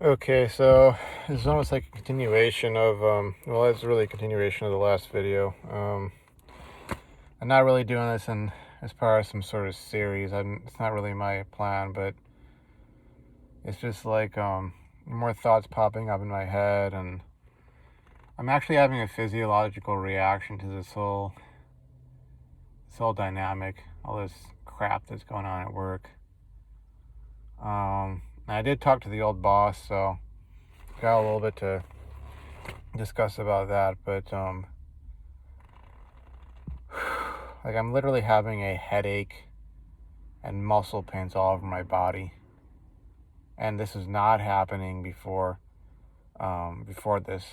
Okay, so this is almost like a continuation of, well, it's really a continuation of the last video. I'm not really doing this as part of some sort of series. It's not really my plan, but it's just like, more thoughts popping up in my head, and I'm actually having a physiological reaction to this whole dynamic, all this crap that's going on at work. And I did talk to the old boss, so got a little bit to discuss about that, but, like I'm literally having a headache and muscle pains all over my body, and this is not happening before this.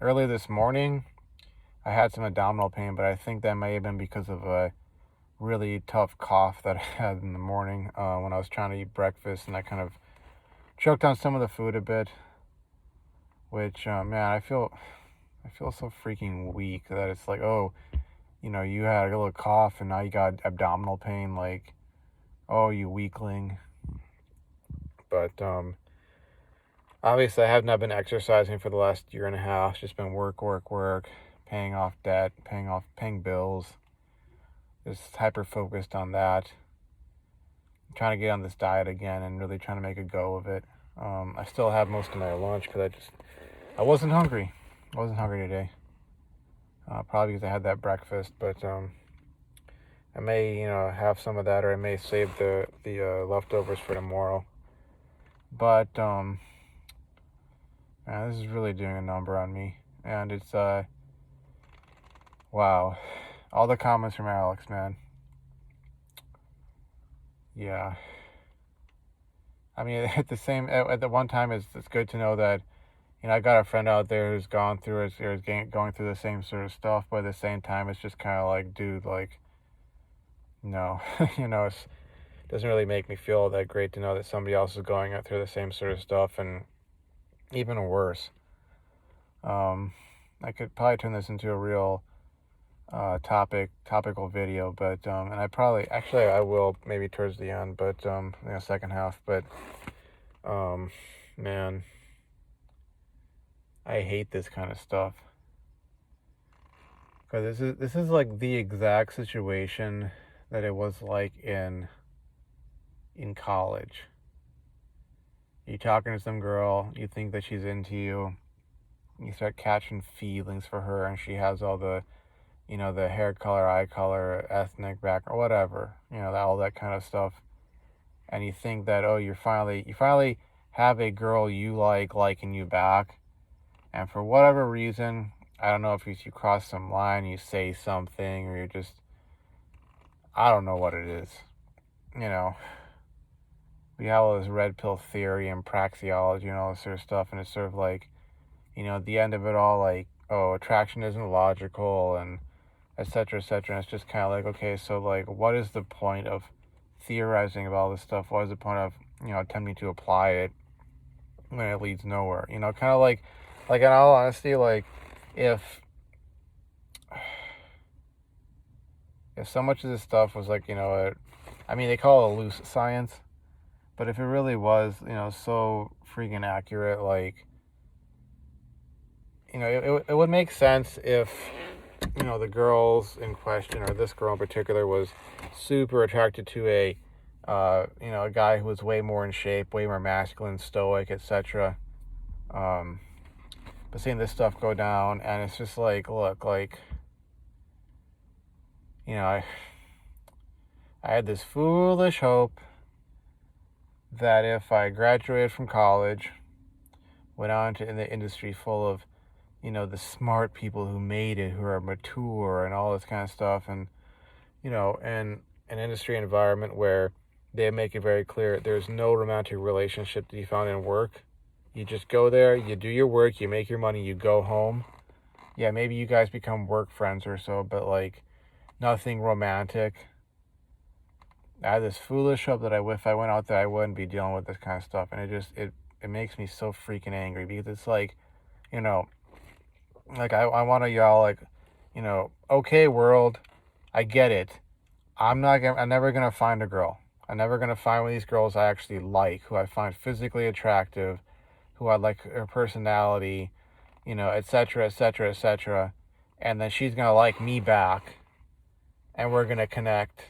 Early this morning, I had some abdominal pain, but I think that may have been because of a really tough cough that I had in the morning when I was trying to eat breakfast, and I kind of choked on some of the food a bit. Which, man, I feel so freaking weak that it's like, oh, you had a little cough and now you got abdominal pain. Like, oh, you weakling. But obviously, I have not been exercising for the last year and a half. It's just been work, work, work, paying off debt, paying bills. Just hyper focused on that. I'm trying to get on this diet again and really trying to make a go of it. I still have most of my lunch because I wasn't hungry. I wasn't hungry today. Probably because I had that breakfast, but I may, have some of that, or I may save the leftovers for tomorrow. But man, this is really doing a number on me, and it's wow, all the comments from Alex, man. Yeah, I mean, at the one time, it's good to know that I got a friend out there who's gone through it, or is going through the same sort of stuff, but at the same time, it's just kind of like, dude, like, no, it doesn't really make me feel that great to know that somebody else is going through the same sort of stuff, and even worse. I could probably turn this into a real topical video, but and I will maybe towards the end, but second half, but um, man, I hate this kind of stuff because this is like the exact situation that it was like in college. You're talking to some girl, you think that she's into you, you start catching feelings for her, and she has all the hair color, eye color, ethnic background, whatever, all that kind of stuff. And you think that, oh, you finally have a girl you liking you back, and for whatever reason, I don't know if you cross some line, you say something, or you're just, I don't know what it is. You know, we have all this red pill theory and praxeology and all this sort of stuff, and it's sort of like, at the end of it all, like, oh, attraction isn't logical, and etc., etc. And it's just kind of like, okay, so like, what is the point of theorizing about all this stuff? What is the point of attempting to apply it when it leads nowhere? Kind of like in all honesty, like if so much of this stuff was like, I mean, they call it loose science, but if it really was, so freaking accurate, like, it would make sense if the girls in question, or this girl in particular, was super attracted to a guy who was way more in shape, way more masculine, stoic, etc. But seeing this stuff go down, and it's just like, look, like, I had this foolish hope that if I graduated from college, went on to in the industry full of, the smart people who made it, who are mature and all this kind of stuff, and, and an industry environment where they make it very clear there's no romantic relationship to be found in work. You just go there, you do your work, you make your money, you go home. Yeah, maybe you guys become work friends or so, but like nothing romantic. I had this foolish hope that if I went out there, I wouldn't be dealing with this kind of stuff, and it makes me so freaking angry because it's like, like I want to yell like, okay world, I get it. I'm never gonna find a girl. I'm never gonna find one of these girls I actually like, who I find physically attractive, who I like her personality, etc., etc., etc. And then she's gonna like me back, and we're gonna connect,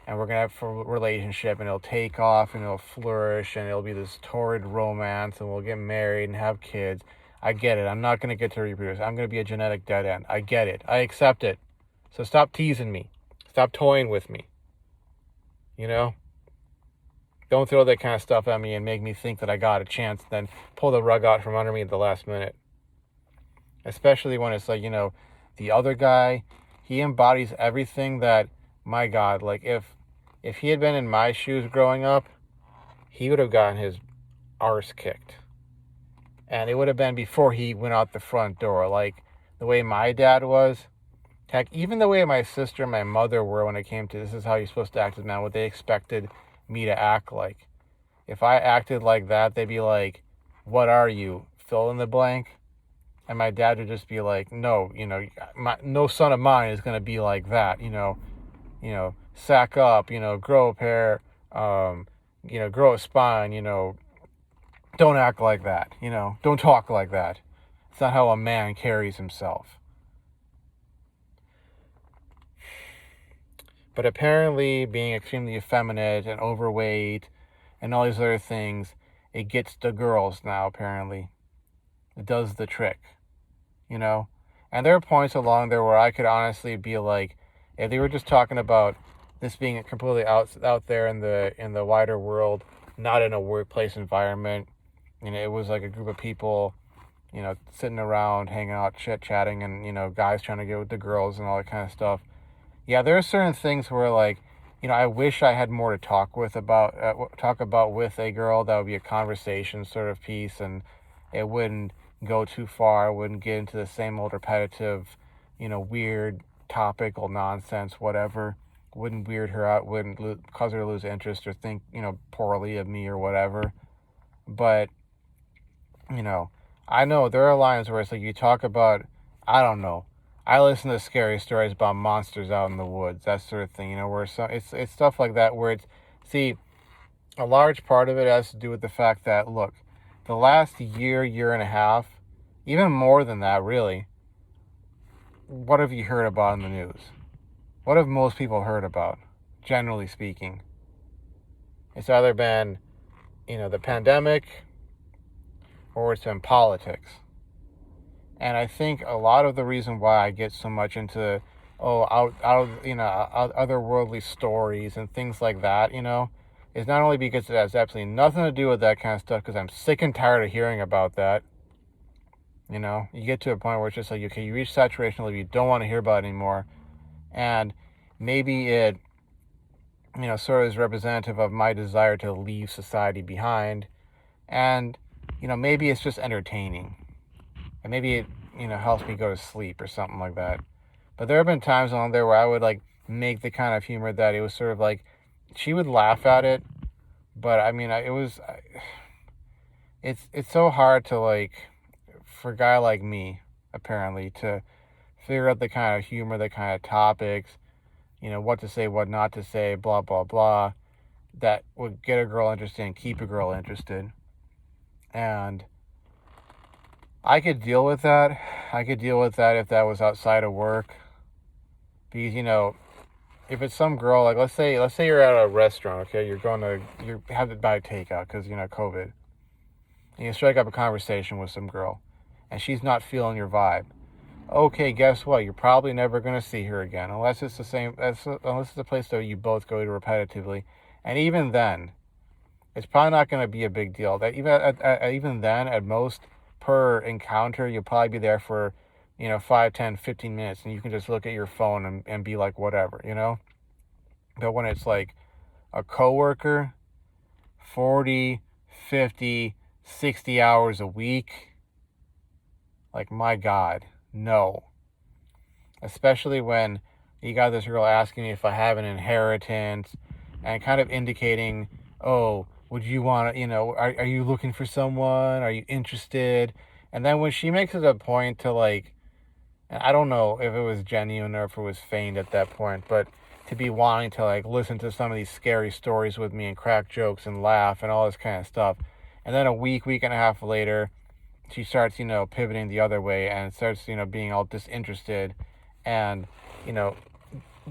and we're gonna have a relationship, and it'll take off, and it'll flourish, and it'll be this torrid romance, and we'll get married and have kids. I get it. I'm not gonna get to reproduce. I'm gonna be a genetic dead end. I get it. I accept it. So stop teasing me. Stop toying with me. Don't throw that kind of stuff at me and make me think that I got a chance, then pull the rug out from under me at the last minute. Especially when it's like, the other guy, he embodies everything that, my God, like if he had been in my shoes growing up, he would have gotten his arse kicked. And it would have been before he went out the front door. Like the way my dad was, heck, even the way my sister and my mother were when it came to this is how you're supposed to act as a man, what they expected me to act like. If I acted like that, they'd be like, what are you? Fill in the blank. And my dad would just be like, no, no son of mine is going to be like that, sack up, grow a pair, grow a spine, don't act like that, don't talk like that. It's not how a man carries himself. But apparently being extremely effeminate and overweight and all these other things, it gets the girls now, apparently. It does the trick, And there are points along there where I could honestly be like, if they were just talking about this being completely out there in the wider world, not in a workplace environment, it was like a group of people, sitting around, hanging out, chit-chatting, and, guys trying to get with the girls and all that kind of stuff. Yeah, there are certain things where, like, I wish I had more to talk about with a girl. That would be a conversation sort of piece, and it wouldn't go too far. It wouldn't get into the same old repetitive, weird topical nonsense, whatever. Wouldn't weird her out, wouldn't cause her to lose interest or think, poorly of me or whatever. But, I know there are lines where it's like you talk about, I don't know, I listen to scary stories about monsters out in the woods, that sort of thing, where it's stuff like that where see, a large part of it has to do with the fact that, look, the last year and a half, even more than that, really, what have you heard about in the news? What have most people heard about, generally speaking? It's either been, the pandemic, or it's been politics. And I think a lot of the reason why I get so much into, otherworldly stories and things like that, is not only because it has absolutely nothing to do with that kind of stuff, because I'm sick and tired of hearing about that. You get to a point where it's just like, okay, you reach saturation level, you don't want to hear about it anymore. And maybe it, sort of is representative of my desire to leave society behind. And, maybe it's just entertaining. And maybe it, helps me go to sleep or something like that. But there have been times on there where I would, like, make the kind of humor that it was sort of like, she would laugh at it. But, it's so hard to, like, for a guy like me, apparently, to figure out the kind of humor, the kind of topics, what to say, what not to say, blah, blah, blah, that would get a girl interested and keep a girl interested. And I could deal with that. I could deal with that if that was outside of work. Because, if it's some girl, like, let's say you're at a restaurant, okay? You have to buy takeout because, COVID. And you strike up a conversation with some girl, and she's not feeling your vibe. Okay, guess what? You're probably never going to see her again, unless it's a place that you both go to repetitively. And even then, it's probably not going to be a big deal. That even then, at most, per encounter, you'll probably be there for, 5, 10, 15 minutes, and you can just look at your phone and be like, whatever, But when it's like a coworker, 40, 50, 60 hours a week, like, my God, no. Especially when you got this girl asking me if I have an inheritance and kind of indicating, oh, would you want to, are you looking for someone? Are you interested? And then when she makes it a point to, like, and I don't know if it was genuine or if it was feigned at that point, but to be wanting to, like, listen to some of these scary stories with me and crack jokes and laugh and all this kind of stuff. And then a week and a half later, she starts, pivoting the other way and starts, being all disinterested and, you know,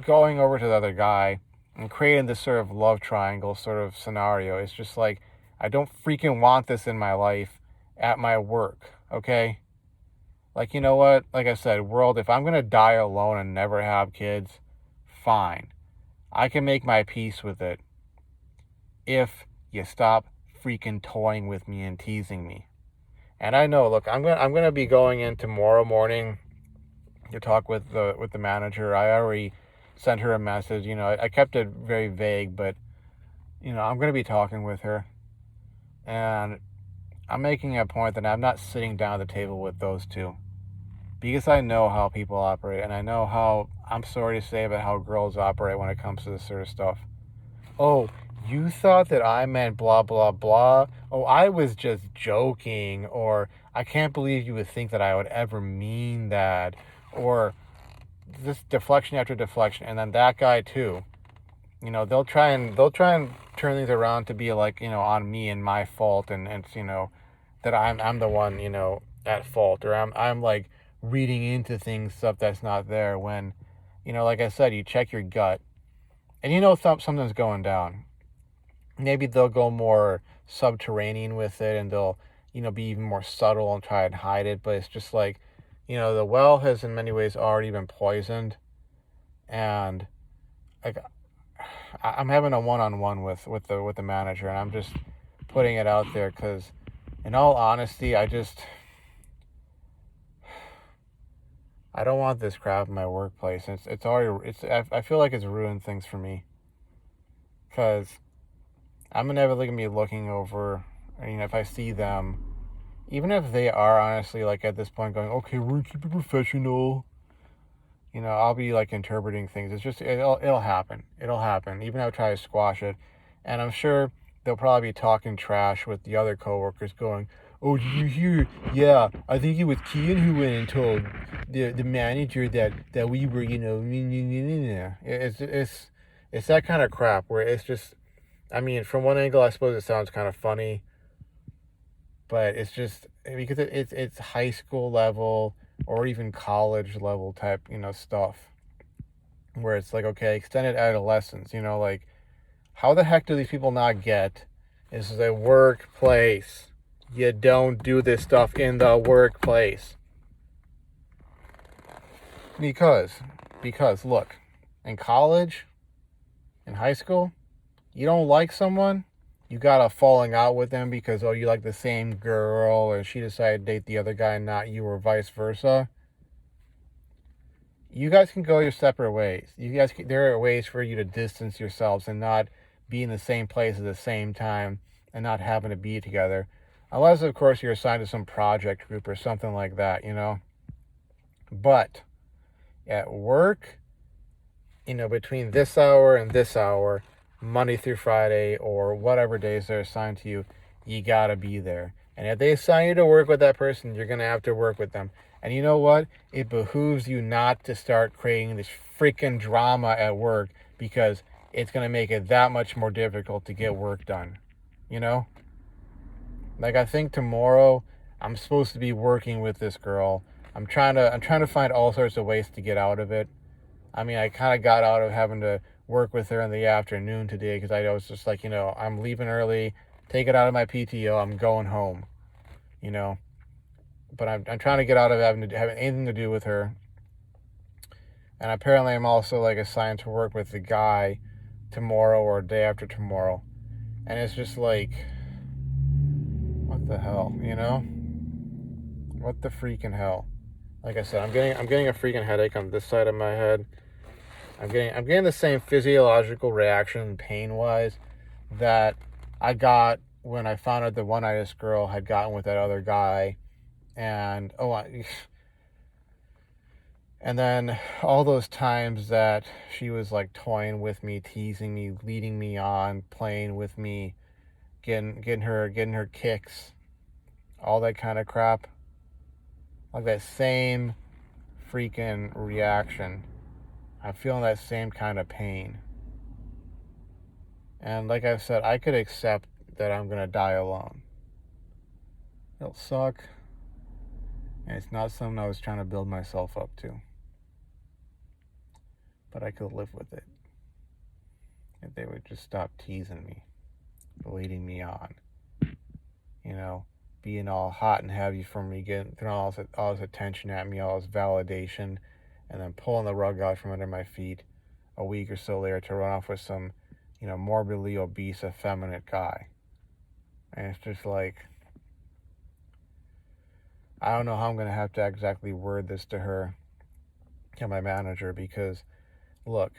going over to the other guy and creating this sort of love triangle sort of scenario. It's just like, I don't freaking want this in my life at my work, okay? Like, you know what? Like I said, world, if I'm going to die alone and never have kids, fine. I can make my peace with it if you stop freaking toying with me and teasing me. And I know, look, I'm gonna be going in tomorrow morning to talk with the manager. I already sent her a message. I kept it very vague, but I'm gonna be talking with her, and I'm making a point that I'm not sitting down at the table with those two because I know how people operate, and I know how, I'm sorry to say, about how girls operate when it comes to this sort of stuff. Oh, you thought that I meant blah, blah, blah. Oh, I was just joking. Or I can't believe you would think that I would ever mean that. Or this deflection after deflection. And then that guy too. They'll try and turn things around to be like, on me and my fault, and that I'm the one, at fault, or I'm like reading into things, stuff that's not there, when, like I said, you check your gut and something's going down. Maybe they'll go more subterranean with it, and they'll, be even more subtle and try and hide it. But it's just like, the well has in many ways already been poisoned. And like, I'm having a one-on-one with the manager, and I'm just putting it out there because, in all honesty, I don't want this crap in my workplace. I feel like it's ruined things for me, because I'm inevitably going to be looking over, if I see them, even if they are honestly, like, at this point going, okay, we're going to keep it professional, I'll be, like, interpreting things. It's just, it'll happen. It'll happen. Even if I try to squash it. And I'm sure they'll probably be talking trash with the other coworkers going, oh, did you hear? Yeah, I think it was Kian who went and told the manager that we were, it's that kind of crap where it's just, I mean, from one angle, I suppose it sounds kind of funny, but it's just because it's high school level or even college level type, stuff, where it's like, okay, extended adolescence, like, how the heck do these people not get this is a workplace? You don't do this stuff in the workplace. Because look, in college, in high school, you don't like someone, you got a falling out with them because, oh, you like the same girl, or she decided to date the other guy and not you, or vice versa. You guys can go your separate ways. There are ways for you to distance yourselves and not be in the same place at the same time and not having to be together. Unless, of course, you're assigned to some project group or something like that, But at work, between this hour and this hour, Monday through Friday, or whatever days they're assigned to you, you gotta be there. And if they assign you to work with that person, you're gonna have to work with them. And you know what? It behooves you not to start creating this freaking drama at work, because it's gonna make it that much more difficult to get work done. Like, I think tomorrow I'm supposed to be working with this girl. I'm trying to find all sorts of ways to get out of it. I mean, I kind of got out of having to work with her in the afternoon today because I was just like, I'm leaving early, take it out of my PTO, I'm going home, But I'm trying to get out of having anything to do with her. And apparently I'm also, like, assigned to work with the guy tomorrow or day after tomorrow. And it's just like, what the hell, What the freaking hell? Like I said, I'm getting a freaking headache on this side of my head. I'm getting the same physiological reaction, pain-wise, that I got when I found out the one-eyed girl had gotten with that other guy, and and then all those times that she was, like, toying with me, teasing me, leading me on, playing with me, getting her kicks, all that kind of crap, like that same freaking reaction. I'm feeling that same kind of pain. And like I said, I could accept that I'm going to die alone. It'll suck. And it's not something I was trying to build myself up to. But I could live with it if they would just stop teasing me, leading me on, you know, being all hot and heavy for me, getting throwing all this attention at me, all this validation, and then pulling the rug out from under my feet a week or so later to run off with some, morbidly obese, effeminate guy. And it's just like, I don't know how I'm going to have to exactly word this to her, to my manager, because, look,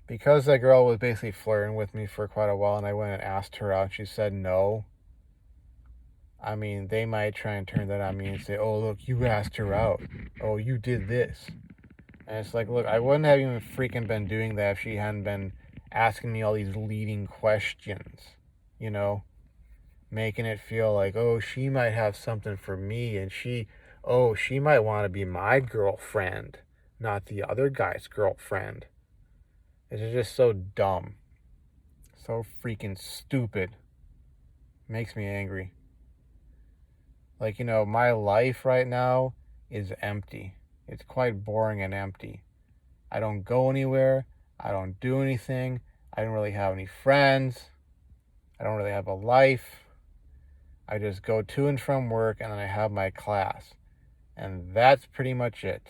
because that girl was basically flirting with me for quite a while and I went and asked her out and she said no, I mean, they might try and turn that on me and say, oh, look, you asked her out. Oh, you did this. And it's like, look, I wouldn't have even freaking been doing that if she hadn't been asking me all these leading questions, making it feel like, oh, she might have something for me and she might want to be my girlfriend, not the other guy's girlfriend. It's just so dumb. So freaking stupid. Makes me angry. Like, my life right now is empty. It's quite boring and empty. I don't go anywhere. I don't do anything. I don't really have any friends. I don't really have a life. I just go to and from work and then I have my class. And that's pretty much it.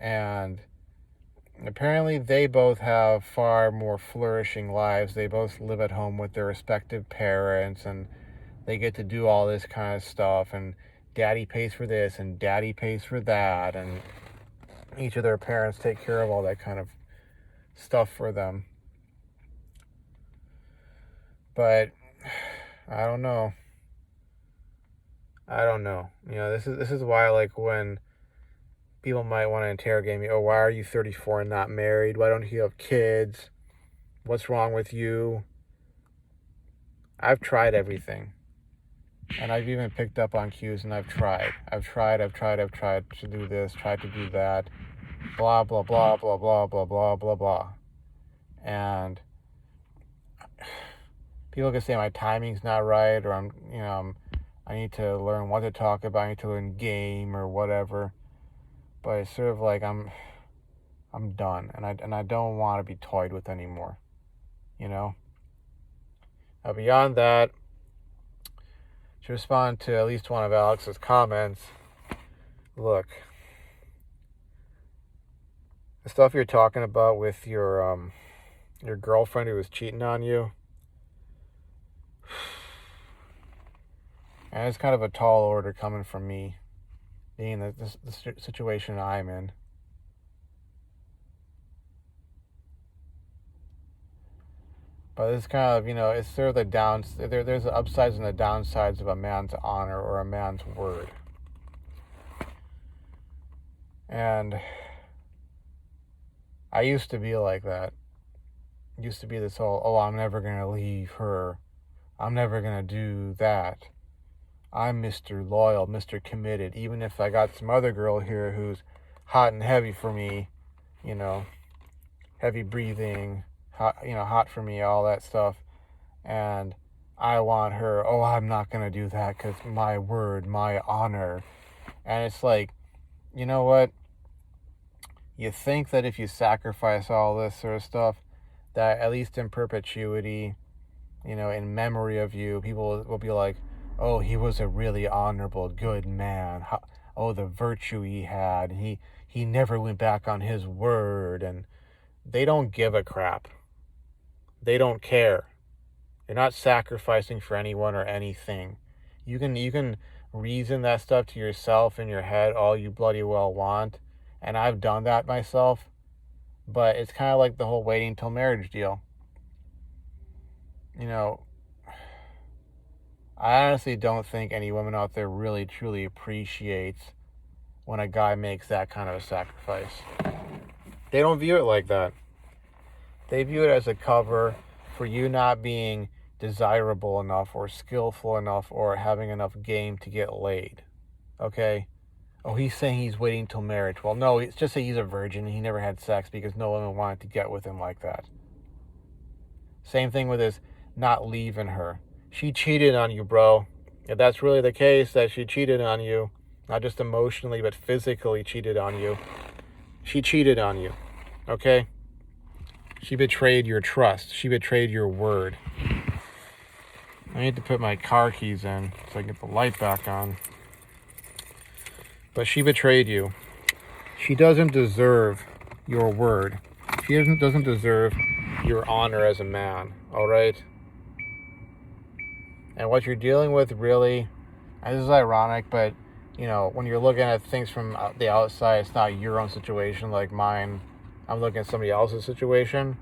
And apparently they both have far more flourishing lives. They both live at home with their respective parents and they get to do all this kind of stuff, and daddy pays for this and daddy pays for that, and each of their parents take care of all that kind of stuff for them. But I don't know. This is why, like, when people might want to interrogate me, oh, why are you 34 and not married? Why don't you have kids? What's wrong with you? I've tried everything. And I've even picked up on cues and I've tried to do this, tried to do that, blah, blah, blah, blah, blah, blah, blah, blah, blah. And people can say my timing's not right, or I need to learn what to talk about, I need to learn game or whatever. But it's sort of like I'm done, and I don't want to be toyed with anymore. Now, beyond that, to respond to at least one of Alex's comments, look, the stuff you're talking about with your girlfriend who was cheating on you, and it's kind of a tall order coming from me, being the situation I'm in. But it's kind of, it's sort of there's the upsides and the downsides of a man's honor or a man's word. And I used to be like that. Used to be this whole, oh, I'm never going to leave her. I'm never going to do that. I'm Mr. Loyal, Mr. Committed. Even if I got some other girl here who's hot and heavy for me, heavy breathing, hot for me, all that stuff. And I want her, oh, I'm not going to do that because my word, my honor. And it's like, you know what? You think that if you sacrifice all this sort of stuff, that at least in perpetuity, in memory of you, people will be like, oh, he was a really honorable, good man. Oh, the virtue he had. He never went back on his word. And they don't give a crap. They don't care. You're not sacrificing for anyone or anything. You can reason that stuff to yourself in your head all you bloody well want. And I've done that myself. But it's kind of like the whole waiting till marriage deal. I honestly don't think any woman out there really truly appreciates when a guy makes that kind of a sacrifice. They don't view it like that. They view it as a cover for you not being desirable enough or skillful enough or having enough game to get laid. Okay? Oh, he's saying he's waiting till marriage. Well, no, it's just that he's a virgin and he never had sex because no woman wanted to get with him like that. Same thing with his not leaving her. She cheated on you, bro. If that's really the case, that she cheated on you, not just emotionally, but physically cheated on you, she cheated on you, okay? She betrayed your trust. She betrayed your word. I need to put my car keys in so I can get the light back on. But she betrayed you. She doesn't deserve your word. She doesn't deserve your honor as a man, all right? And what you're dealing with really, and this is ironic, but, you know, when you're looking at things from the outside, it's not your own situation like mine. I'm looking at somebody else's situation.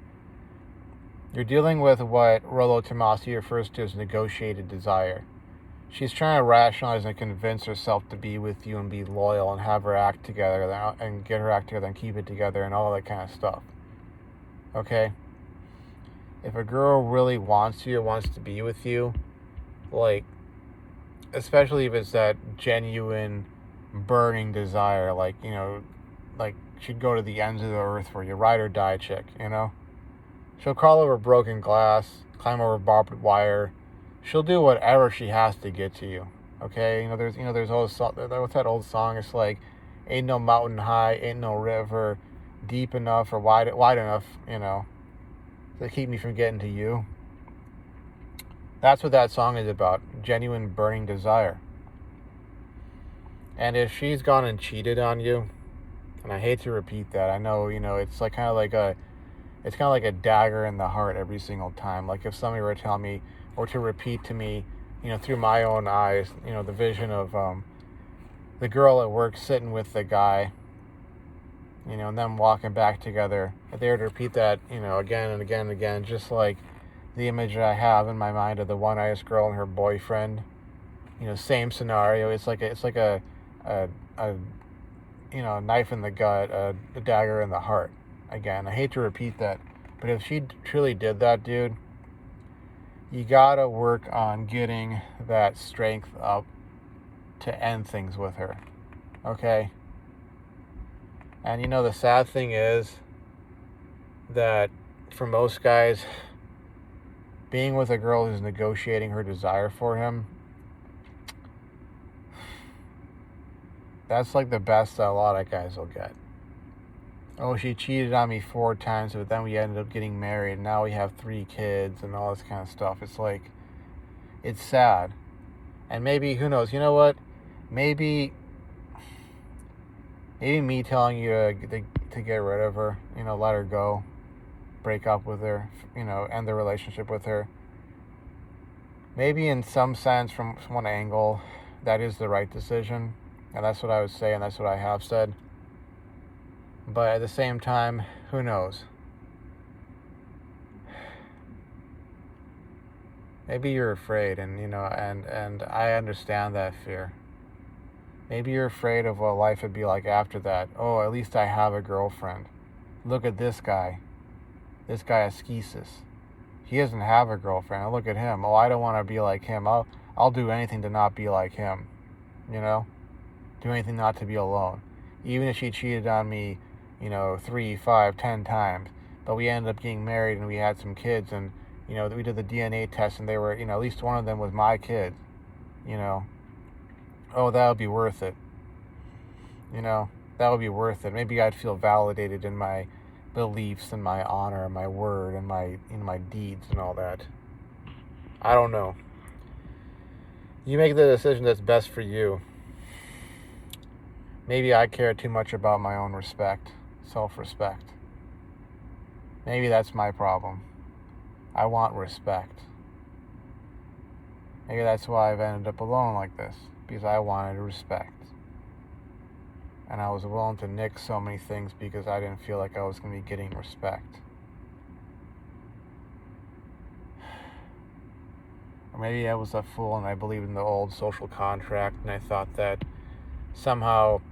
You're dealing with what Rollo Tomassi refers to as negotiated desire. She's trying to rationalize and convince herself to be with you and be loyal and have her act together and get her act together and keep it together and all that kind of stuff. Okay? If a girl really wants you or wants to be with you, like, especially if it's that genuine burning desire, like, you know, like she'd go to the ends of the earth for you, ride or die chick, you know? She'll crawl over broken glass, climb over barbed wire. She'll do whatever she has to get to you. Okay? There's always what's that old song? It's like, ain't no mountain high, ain't no river deep enough or wide enough, you know, to keep me from getting to you. That's what that song is about. Genuine burning desire. And if she's gone and cheated on you, and I hate to repeat that, I know, you know, it's like kind of like a dagger in the heart every single time. Like if somebody were to tell me or to repeat to me, you know, through my own eyes, you know, the vision of the girl at work sitting with the guy, you know, and them walking back together. If they were to repeat that, you know, again and again and again, just like the image that I have in my mind of the one-eyed girl and her boyfriend, you know, same scenario. It's like a you know, a knife in the gut, a dagger in the heart. Again, I hate to repeat that, but if she truly did that, dude, you gotta work on getting that strength up to end things with her, okay? And you know, the sad thing is that for most guys, being with a girl who's negotiating her desire for him, that's like the best that a lot of guys will get. Oh, she cheated on me 4 times, but then we ended up getting married, and now we have 3 kids and all this kind of stuff. It's like, it's sad. And maybe, who knows, you know what? Maybe me telling you to get rid of her, you know, let her go, break up with her, you know, end the relationship with her. Maybe in some sense, from one angle, that is the right decision. And that's what I would say, and that's what I have said. But at the same time, who knows? Maybe you're afraid, and you know, and I understand that fear. Maybe you're afraid of what life would be like after that. Oh, at least I have a girlfriend. Look at this guy. This guy Askesis. He doesn't have a girlfriend. Look at him. Oh, I don't want to be like him. I'll do anything to not be like him. You know? Do anything not to be alone. Even if she cheated on me, you know, 3, 5, 10 times. But we ended up getting married and we had some kids, and, you know, we did the DNA test and they were, you know, at least one of them was my kid. You know? Oh, that would be worth it. You know? That would be worth it. Maybe I'd feel validated in my beliefs and my honor and my word and my deeds and all that. I don't know. You make the decision that's best for you. Maybe I care too much about my own respect, self-respect. Maybe that's my problem. I want respect. Maybe that's why I've ended up alone like this, because I wanted respect. And I was willing to nix so many things because I didn't feel like I was going to be getting respect. Or maybe I was a fool and I believed in the old social contract, and I thought that somehow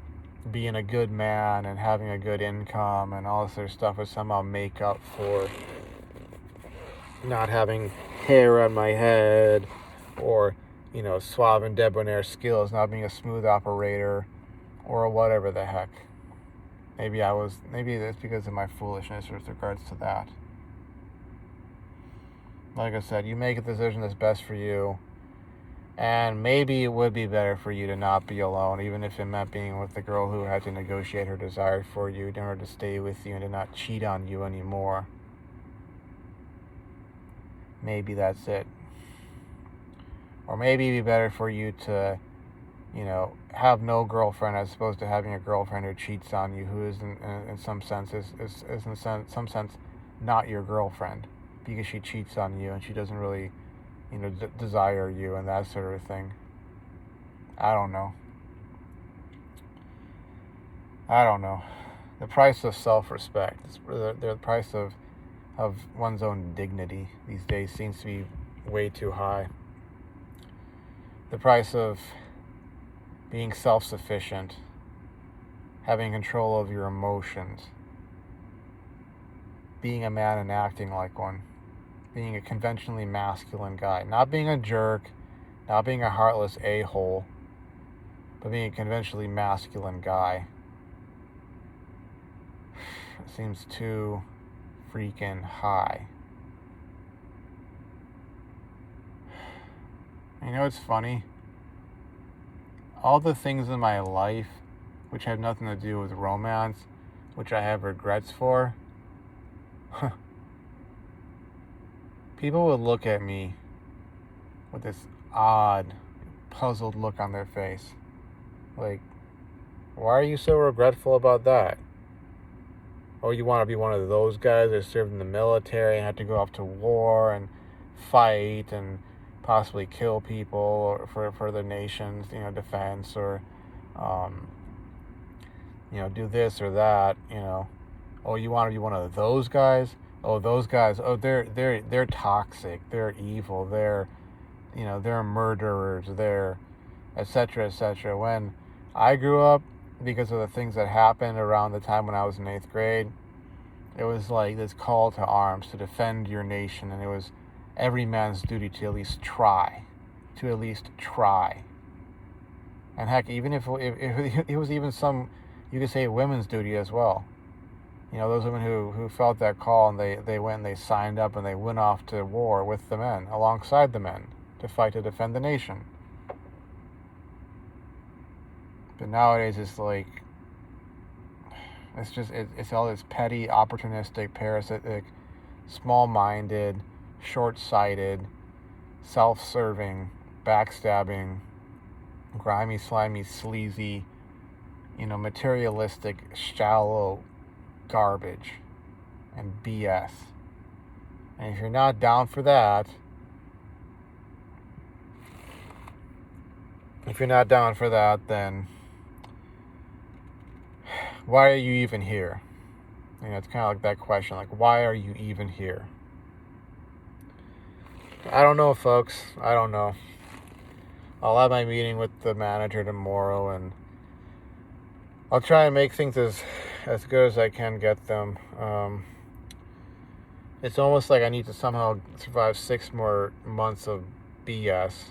being a good man and having a good income and all this other stuff would somehow make up for not having hair on my head, or, you know, suave and debonair skills, not being a smooth operator, or whatever the heck. Maybe it's because of my foolishness with regards to that. Like I said, you make a decision that's best for you. And maybe it would be better for you to not be alone, even if it meant being with the girl who had to negotiate her desire for you in order to stay with you and to not cheat on you anymore. Maybe that's it. Or maybe it'd be better for you to, have no girlfriend as opposed to having a girlfriend who cheats on you, who is in some sense is in some sense not your girlfriend because she cheats on you and she doesn't really, desire you and that sort of thing. I don't know. The price of self-respect, the price of one's own dignity these days seems to be way too high. The price of being self-sufficient, having control of your emotions, being a man and acting like one, being a conventionally masculine guy, not being a jerk, not being a heartless a-hole, but being a conventionally masculine guy. It seems too freaking high. You know what's funny? All the things in my life which have nothing to do with romance, which I have regrets for, people would look at me with this odd, puzzled look on their face. Like, why are you so regretful about that? Oh, you want to be one of those guys that served in the military and had to go off to war and fight and possibly kill people for the nation's, defense, or, do this or that, Oh, you want to be one of those guys? Oh, those guys, oh, they're toxic, they're evil, they're murderers, they're etc., etc. When I grew up, because of the things that happened around the time when I was in 8th grade, it was like this call to arms to defend your nation, and it was every man's duty to at least try. And heck, even if it was even some, you could say, women's duty as well. Those women who felt that call and they went and they signed up and they went off to war with the men, alongside the men, to fight to defend the nation. But nowadays it's like, it's all this petty, opportunistic, parasitic, small-minded, short-sighted, self-serving, backstabbing, grimy, slimy, sleazy, materialistic, shallow garbage and BS. And if you're not down for that, then why are you even here? It's kind of like that question, like, why are you even here? I don't know, folks. I don't know. I'll have my meeting with the manager tomorrow, and I'll try and make things as good as I can get them. It's almost like I need to somehow survive 6 more months of BS.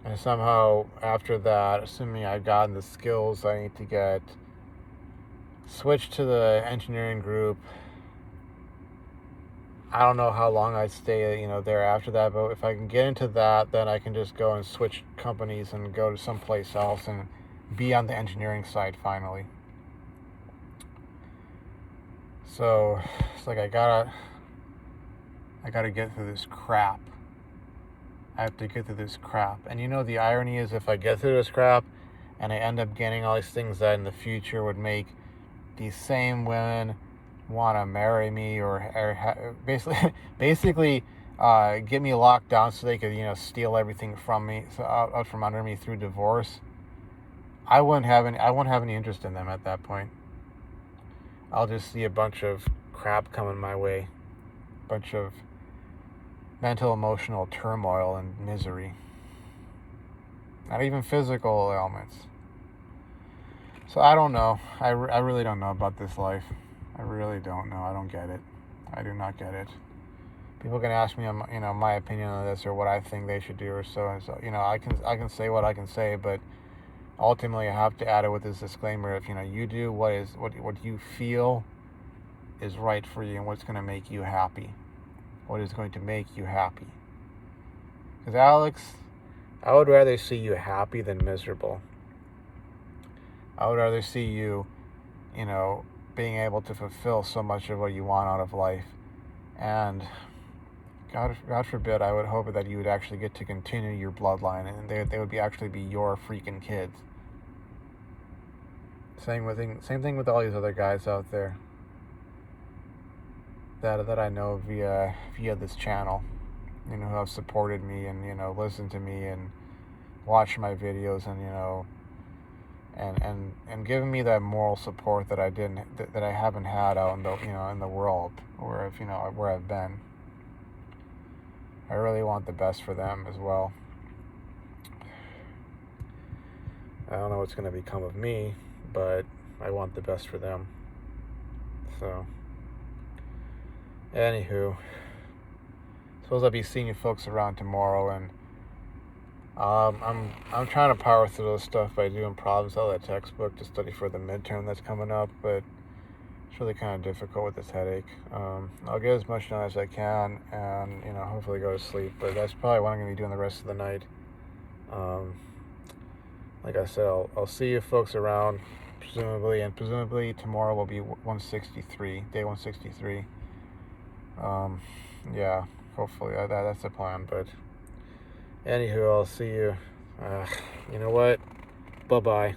And somehow after that, assuming I've gotten the skills I need to get, switch to the engineering group. I don't know how long I'd stay, there after that, but if I can get into that, then I can just go and switch companies and go to someplace else and be on the engineering side finally. So it's like I gotta get through this crap. I have to get through this crap. And the irony is, if I get through this crap and I end up getting all these things that in the future would make these same women want to marry me or basically get me locked down so they could, steal everything from me, out from under me through divorce, I won't have any interest in them at that point. I'll just see a bunch of crap coming my way, a bunch of mental, emotional turmoil and misery. Not even physical ailments. So I don't know. I really don't know about this life. I really don't know. I don't get it. I do not get it. People can ask me, my opinion on this or what I think they should do or so and so. I can say what I can say, but ultimately I have to add it with this disclaimer: if you do what you feel is right for you and what's going to make you happy. What is going to make you happy? Because Alex, I would rather see you happy than miserable. I would rather see you, being able to fulfill so much of what you want out of life. And God forbid, I would hope that you would actually get to continue your bloodline, and they would actually be your freaking kids. Same thing with all these other guys out there that I know via this channel, who have supported me and listened to me and watched my videos and and given me that moral support that I haven't had out in the in the world where I've been. I really want the best for them as well. I don't know what's going to become of me, but I want the best for them. So, anywho, suppose I'll be seeing you folks around tomorrow, and I'm trying to power through this stuff by doing problems out of that textbook to study for the midterm that's coming up, but it's really kind of difficult with this headache. I'll get as much done as I can, and hopefully go to sleep. But that's probably what I'm going to be doing the rest of the night. Like I said, I'll see you folks around, presumably tomorrow will be 163, day 163. Yeah, hopefully that's the plan. But anywho, I'll see you. You know what? Bye-bye.